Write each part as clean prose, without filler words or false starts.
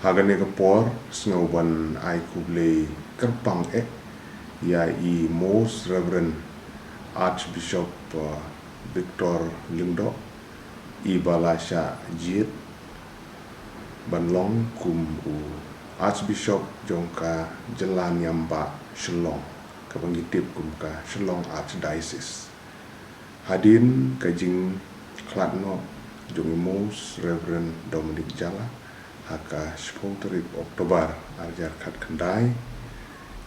Hagane kapor sngoban ai kuble kerpang ya i Most Reverend Archbishop Victor Lingdo i balasya jit banlong kum Archbishop jongka jalan yamba Shillong kapangitip kum ka Shillong Archdiocese hadin kajing klatno jong Most Reverend Dominic Jala haka 10 Oktober arjar kat kendai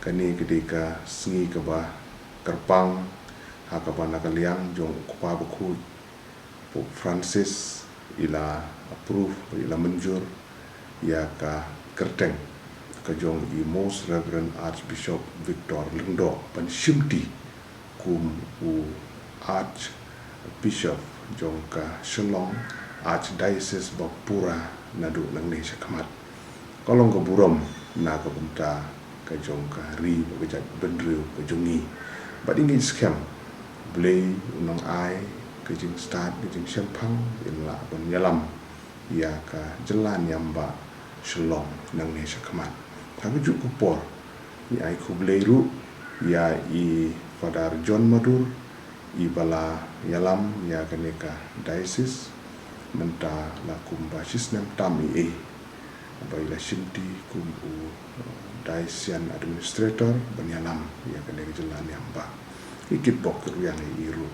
kani ketika sengi kebah kerpang haka panakaliang jong kupa beku Pope Francis ila approve ila menjur ya ka kerteng ka jong i Most Reverend Archbishop Victor Lingdo pan shimti kum Archbishop jong ka Shillong Archdiocese Bapura nadu nang ni sakamat kolong ke buram na ka bunta ka jong ka ri ka bendru ka jongi badingi scam blay unang ai ka jing start ka jing sempang in la ban yalam ya ka jalan yamba Shillong nang ni sakamat ka ju ko por ni ai ku blay ru ya i Father John Madur i bala yalam ya ka neka diocese menta la kum basis nam tami baila shinti kum Daisian administrator banyalam ya kene jalan yamba ikit bok yang iru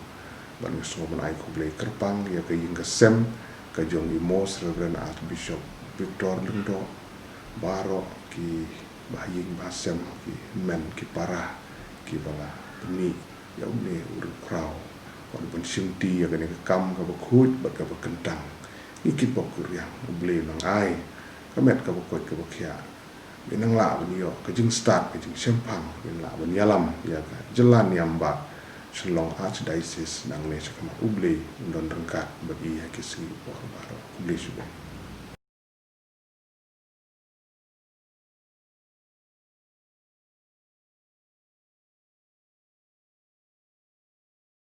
ban ngoban ai kublai kerpang ya ke ying sem ka jong i Most Reverend Archbishop Victor Lingdo baro ki bahing basem ki men ki parah ki bala beni ya une ur krau kon pun shinti ya kene kam ka bakut bat ka bakentang ikit bok yang ublei nang ai kamet ka bakot ka bakya binang la benyo ka jing start ka jing sempang bin la ben yalam ya ka jalan yamba Shillong Archdiocese nang ne sakama ublei undon rengkat bagi ya kisi baro ublei subo